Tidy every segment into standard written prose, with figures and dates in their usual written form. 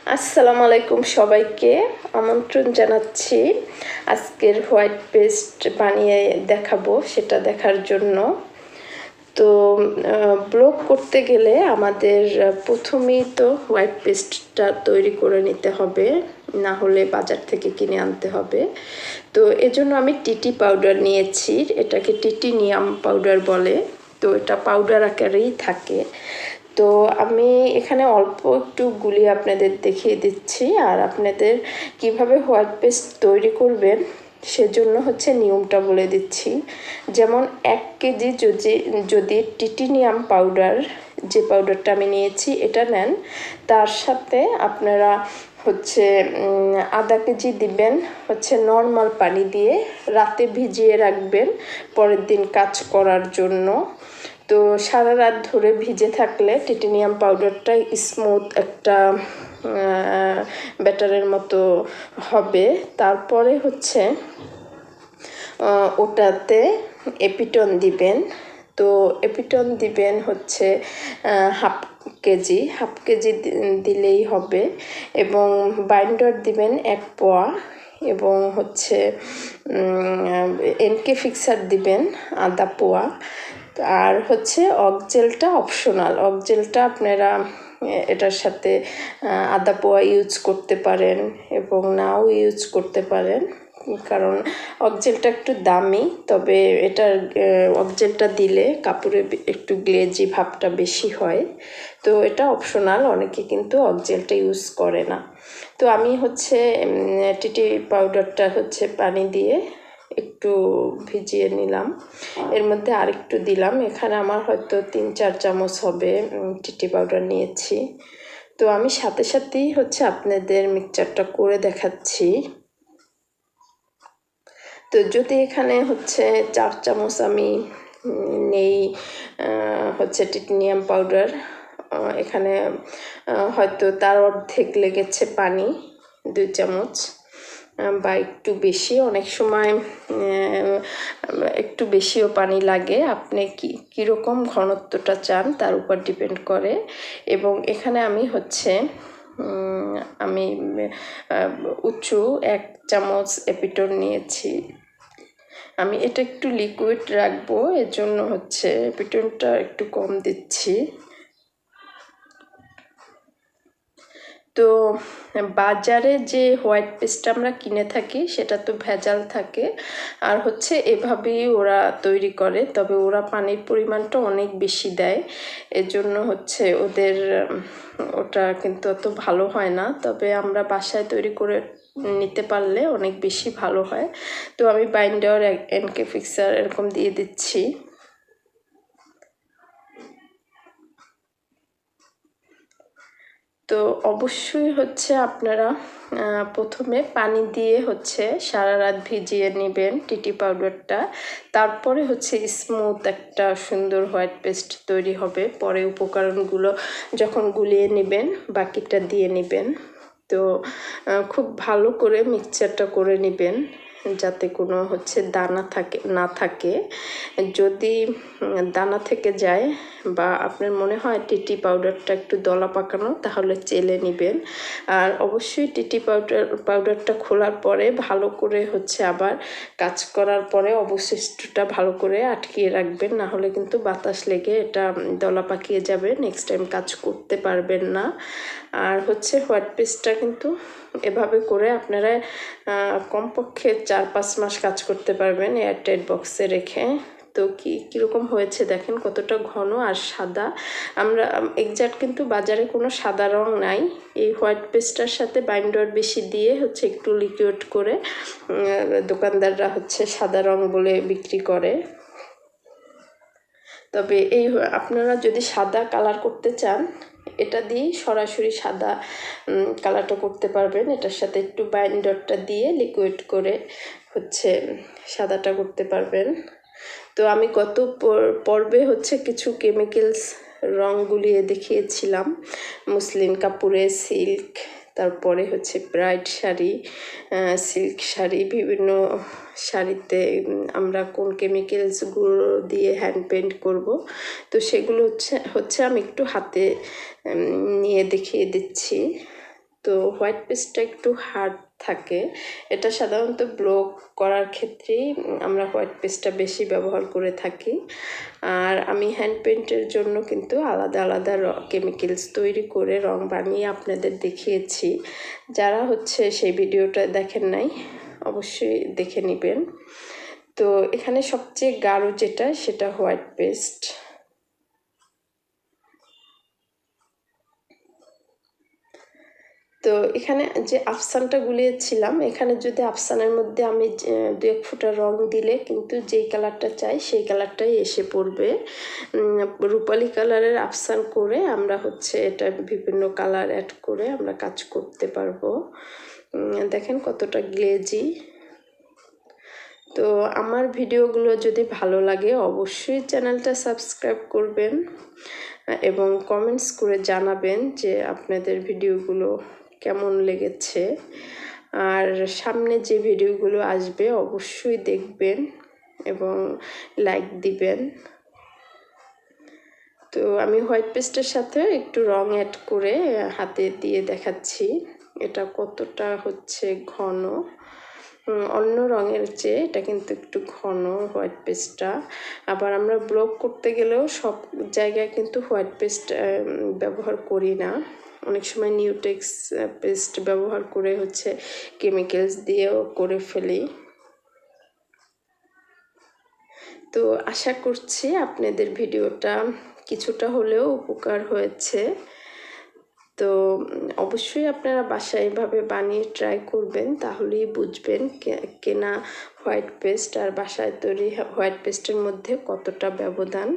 আসসালামু আলাইকুম সবাইকে আমন্ত্রণ জানাচ্ছি আজকের হোয়াইট পেস্ট বানিয়ে দেখাবো সেটা দেখার জন্য। তো ব্লগ করতে গেলে আমাদের প্রথমেই তো হোয়াইট পেস্টটা তৈরি করে নিতে হবে, না হলে বাজার থেকে কিনে আনতে হবে। তো এজন্য আমি টিটি পাউডার নিয়েছি, এটাকে টিটিনিয়াম পাউডার বলে। তো এটা পাউডার আকারেই থাকে। তো আমি এখানে অল্প একটু গুলিয়ে আপনাদের দেখিয়ে দিচ্ছি, আর আপনাদের কিভাবে হোয়াইট পেস্ট তৈরি করবেন সেজন্য নিয়মটা বলে দিচ্ছি। যেমন 1 কেজি যদি টিটিনিয়াম পাউডার, যে পাউডারটা আমি নিয়েছি এটা নেন, তার সাথে আপনারা আধা কেজি দিবেন নর্মাল পানি দিয়ে, রাতে ভিজিয়ে রাখবেন পরের দিন কাজ করার জন্য। তো সারা রাত ধরে ভিজে থাকলে টিটানিয়াম পাউডারটা স্মুথ একটা ব্যাটারের মতো হবে। তারপরে ওটাতে এপিটন দিবেন। তো এপিটন দিবেন হাফ কেজি দিলেই হবে, এবং বাইন্ডার দিবেন 1 পোয়া, এবং এনকে ফিক্সার দিবেন আধা পোয়া। আর অকজেলটা অপশনাল, অকজেলটা আপনারা এটার সাথে আধা পোয়া ইউজ করতে পারেন এবং নাও ইউজ করতে পারেন, কারণ অকজেলটা একটু দামি। তবে এটার অকজেলটা দিলে কাপড়ে একটু গ্লেজি ভাবটা বেশি হয়। তো এটা অপশনাল, অনেকে কিন্তু অকজেলটা ইউজ করে না। তো আমি টিটি পাউডারটা পানি দিয়ে একটু ভিজিয়ে নিলাম, এর মধ্যে আরেকটু দিলাম। এখানে আমার হয়তো 3-4 চামচ হবে টিটি পাউডার নিয়েছি। তো আমি সাথে সাথেই আপনাদের মিক্সচারটা করে দেখাচ্ছি। তো যদি এখানে 4 চামচ আমি নেই টিটানিয়াম পাউডার, এখানে হয়তো তার অর্ধেক লেগেছে পানি, 2 চামচ বা একটু বেশি। অনেক সময় একটু বেশিও পানি লাগে, আপনি কীরকম ঘনত্বটা চান তার উপর ডিপেন্ড করে। এবং এখানে আমি উঁচু 1 চামচ এপিটন নিয়েছি। আমি এটা একটু লিকুইড রাখবো, এর জন্য এপিটনটা একটু কম দিচ্ছি। তো বাজারে যে হোয়াইট পেস্টটা আমরা কিনে থাকি সেটা তো ভেজাল থাকে, আর এভাবেই ওরা তৈরি করে। তবে ওরা পানির পরিমাণটা অনেক বেশি দেয়, এজন্য ওদের ওটা কিন্তু অত ভালো হয় না। তবে আমরা বাসায় তৈরি করে নিতে পারলে অনেক বেশি ভালো হয়। তো আমি বাইন্ডার, এনকে ফিক্সার এরকম দিয়ে দিচ্ছি। তো অবশ্যই আপনারা প্রথমে পানি দিয়ে সারা রাত ভিজিয়ে নেবেন টিটি পাউডারটা। তারপরে স্মুথ একটা সুন্দর হোয়াইট পেস্ট তৈরি হবে। পরে উপকরণগুলো যখন গুলিয়ে নেবেন বাকিটা দিয়ে নেবেন। তো খুব ভালো করে মিক্সচারটা করে নেবেন, যাতে কোনো দানা না থাকে। যদি দানা থেকে যায় বা আপনার মনে হয় টিটি পাউডারটা একটু দলা পাকানো, তাহলে চেলে নেবেন। আর অবশ্যই টিটি পাউডারটা খোলার পরে ভালো করে আবার কাজ করার পরে অবশিষ্টটা ভালো করে আটকিয়ে রাখবেন, না হলে কিন্তু বাতাস লেগে এটা দলা পাকিয়ে যাবে, নেক্সট টাইম কাজ করতে পারবেন না। আর হোয়াইট পেস্টটা কিন্তু এভাবে করে আপনারা কমপক্ষে 4-5 মাস কাজ করতে পারবেন এয়ারটাইট বক্সে রেখে। তো কীরকম হয়েছে দেখেন, কতটা ঘন আর সাদা। আমরা এক্সাক্ট কিন্তু বাজারে কোনো সাদা রং নাই। এই হোয়াইট পেস্টটার সাথে বাইন্ডার বেশি দিয়ে একটু লিকুইড করে দোকানদাররা সাদা রং বলে বিক্রি করে। তবে আপনারা যদি সাদা কালার করতে চান, এটা দিয়েই সরাসরি সাদা কালারটা করতে পারবেন। এটার সাথে একটু বাইন্ডারটা দিয়ে লিকুইড করে সাদাটা করতে পারবেন। তো আমি গত পর্বে কিছু কেমিক্যালস রং গুলিয়ে দেখিয়েছিলাম, মসলিন কাপড়ে, সিল্ক, তারপরে ব্রাইড শাড়ি, সিল্ক শাড়ি, বিভিন্ন শাড়িতে আমরা কোন কেমিক্যালসগুলো দিয়ে হ্যান্ড পেইন্ট করব। তো সেগুলো আমি একটু হাতে নিয়ে দেখিয়ে দিচ্ছি। তো হোয়াইট পেস্টটা একটু হার্ড থাকে, এটা সাধারণত ব্লক করার ক্ষেত্রেই আমরা হোয়াইট পেস্টটা বেশি ব্যবহার করে থাকি। আর আমি হ্যান্ড পেইন্টের জন্য কিন্তু আলাদা আলাদা কেমিক্যালস তৈরি করে রং বানিয়ে আপনাদের দেখিয়েছি। যারা সেই ভিডিওটা দেখেন নাই অবশ্যই দেখে নেবেন। তো এখানে সবচেয়ে গাঢ় যেটা সেটা হোয়াইট পেস্ট। তো এখানে যে আফসানটা গুলিয়েছিলাম, এখানে যদি আফসানের মধ্যে আমি 2-1 ফোঁটা রং দিলে কিন্তু যেই কালারটা চাই সেই কালারটাই এসে পড়বে। রূপালি কালারের আফসান করে আমরা এটা বিভিন্ন কালার অ্যাড করে আমরা কাজ করতে পারবো। দেখেন কতটা গ্লেজি। তো আমার ভিডিওগুলো যদি ভালো লাগে অবশ্যই চ্যানেলটা সাবস্ক্রাইব করবেন এবং কমেন্টস করে জানাবেন যে আপনাদের ভিডিওগুলো কেমন লেগেছে। আর সামনে যে ভিডিওগুলো আসবে অবশ্যই দেখবেন এবং লাইক দিবেন। তো আমি হোয়াইট পেস্টের সাথে একটু রং অ্যাড করে হাতে দিয়ে দেখাচ্ছি এটা কতটা ঘন। অন্য রঙের চেয়ে এটা কিন্তু একটু ঘন হোয়াইট পেস্টটা। আবার আমরা ব্লক করতে গেলেও সব জায়গায় কিন্তু হোয়াইট পেস্ট ব্যবহার করি না, অনেক সময় নিউটেক্স পেস্ট ব্যবহার করে কেমিক্যালস দিয়েও করে ফেলি। তো আশা করছি আপনাদের ভিডিওটা কিছুটা হলেও উপকার হয়েছে। তো অবশ্যই আপনারা বাসায় এভাবে বানিয়ে ট্রাই করবেন, তাহলেই বুঝবেন কেনা হোয়াইট পেস্ট আর বাসায় তৈরি হোয়াইট পেস্টের মধ্যে কতটা ব্যবধান।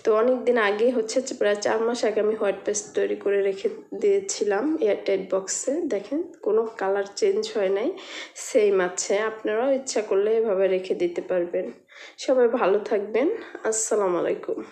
তো অনেক দিন আগে প্রায় 4 মাস আগে আমি হোয়াইট পেস্ট তৈরি করে রেখে দিয়েছিলাম এয়ারটাইট বক্সে। দেখেন কোনো কালার চেঞ্জ হয় নাই, সেম আছে। আপনারাও ইচ্ছা করলে এভাবে রেখে দিতে পারবেন। সবাই ভালো থাকবেন। আসসালামু আলাইকুম।